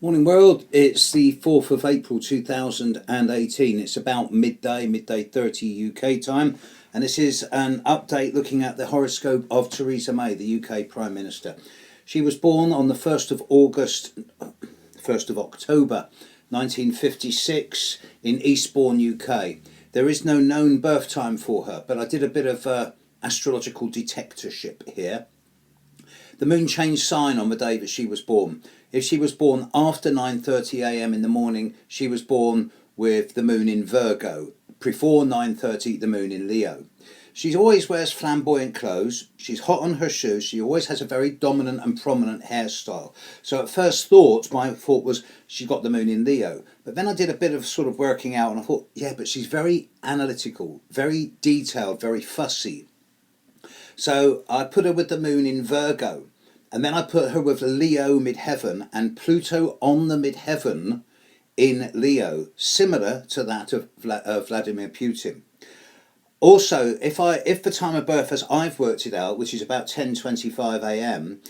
Morning world, it's the 4th of April 2018. It's about midday 30 UK time, and this is an update looking at the horoscope of Theresa May, the UK Prime Minister. She was born on the 1st of October 1956 in Eastbourne, UK. There is no known birth time for her, but I did a bit of astrological detectorship here. The moon changed sign on the day that she was born. If she was born after 9:30 a.m. in the morning, she was born with the moon in Virgo. Before 9:30, the moon in Leo. She always wears flamboyant clothes. She's hot on her shoes. She always has a very dominant and prominent hairstyle. So at first thought, my thought was she got the moon in Leo. But then I did a bit of sort of working out and I thought, yeah, but she's very analytical, very detailed, very fussy. So I put her with the moon in Virgo. And then I put her with Leo midheaven and Pluto on the midheaven in Leo, similar to that of Vladimir Putin. Also, if the time of birth, as I've worked it out, which is about 10:25 a.m.,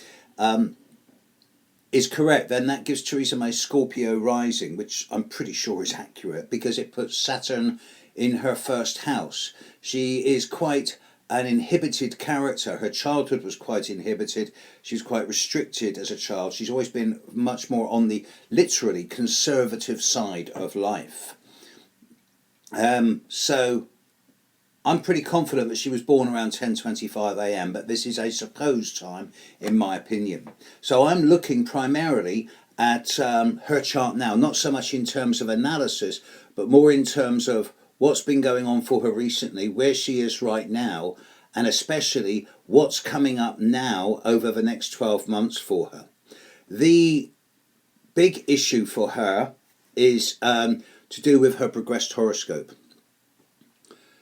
is correct, then that gives Theresa May Scorpio rising, which I'm pretty sure is accurate because it puts Saturn in her first house. She is quite an inhibited character. Her childhood was quite inhibited. She was quite restricted as a child. She's always been much more on the literally conservative side of life. So I'm pretty confident that she was born around 10:25 a.m., but this is a supposed time, in my opinion. So I'm looking primarily at her chart now, not so much in terms of analysis, but more in terms of what's been going on for her recently, where she is right now, and especially what's coming up now over the next 12 months for her. The big issue for her is to do with her progressed horoscope.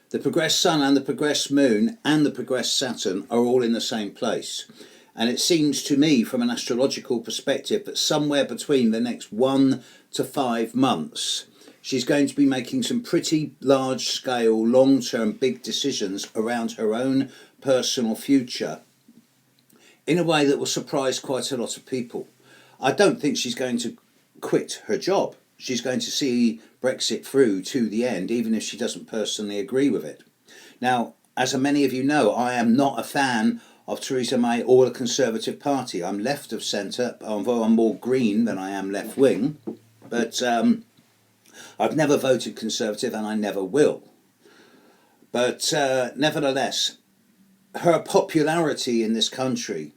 The progressed Sun and the progressed Moon and the progressed Saturn are all in the same place. And it seems to me, from an astrological perspective, that somewhere between the next 1 to 5 months, she's going to be making some pretty large scale, long term, big decisions around her own personal future in a way that will surprise quite a lot of people. I don't think she's going to quit her job. She's going to see Brexit through to the end, even if she doesn't personally agree with it. Now, as many of you know, I am not a fan of Theresa May or the Conservative Party. I'm left of centre, although I'm more green than I am left wing. But I've never voted Conservative and I never will. But nevertheless, her popularity in this country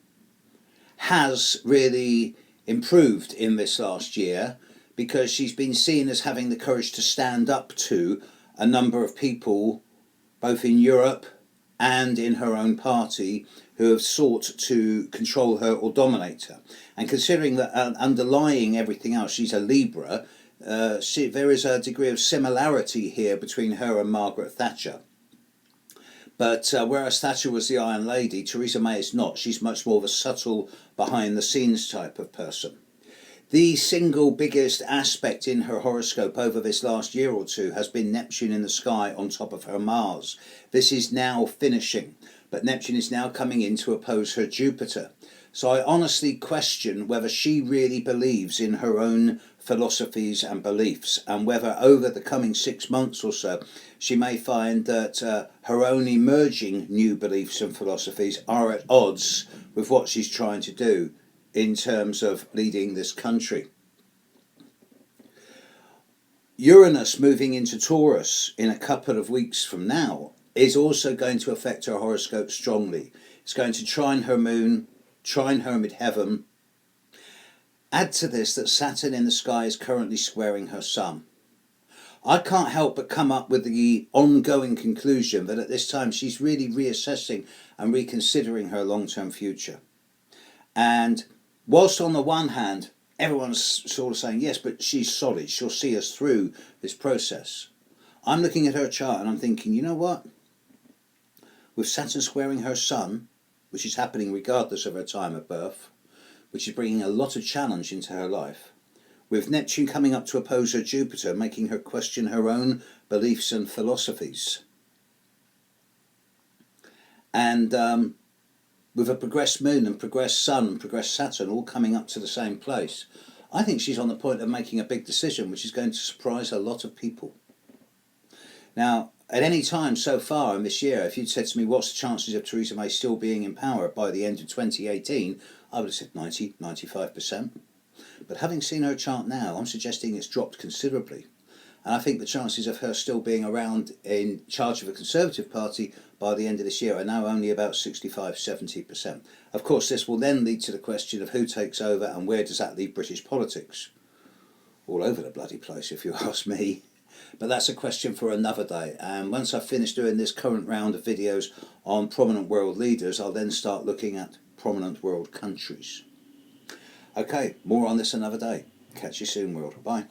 has really improved in this last year because she's been seen as having the courage to stand up to a number of people, both in Europe and in her own party, who have sought to control her or dominate her. And considering that underlying everything else, she's a Libra, there is a degree of similarity here between her and Margaret Thatcher. But whereas Thatcher was the Iron Lady, Theresa May is not. She's much more of a subtle, behind-the-scenes type of person. The single biggest aspect in her horoscope over this last year or two has been Neptune in the sky on top of her Mars. This is now finishing, but Neptune is now coming in to oppose her Jupiter. So I honestly question whether she really believes in her own philosophies and beliefs, and whether over the coming 6 months or so she may find that her own emerging new beliefs and philosophies are at odds with what she's trying to do in terms of leading this country. Uranus moving into Taurus in a couple of weeks from now is also going to affect her horoscope strongly. It's going to trine her moon, trine her midheaven. Add to this that Saturn in the sky is currently squaring her sun. I can't help but come up with the ongoing conclusion that at this time she's really reassessing and reconsidering her long-term future. And whilst on the one hand, everyone's sort of saying, yes, but she's solid, she'll see us through this process. I'm looking at her chart and I'm thinking, you know what? With Saturn squaring her sun, which is happening regardless of her time of birth, which is bringing a lot of challenge into her life, with Neptune coming up to oppose her Jupiter, making her question her own beliefs and philosophies, and with a progressed moon and progressed sun and progressed Saturn all coming up to the same place, I think she's on the point of making a big decision which is going to surprise a lot of people. Now, at any time so far in this year, if you'd said to me, what's the chances of Theresa May still being in power by the end of 2018, I would have said 90, 95%. But having seen her chart now, I'm suggesting it's dropped considerably. And I think the chances of her still being around in charge of the Conservative Party by the end of this year are now only about 65-70%. Of course, this will then lead to the question of who takes over and where does that leave British politics. All over the bloody place, if you ask me. But that's a question for another day. And once I've finished doing this current round of videos on prominent world leaders, I'll then start looking at prominent world countries. Okay, more on this another day. Catch you soon, world. Bye.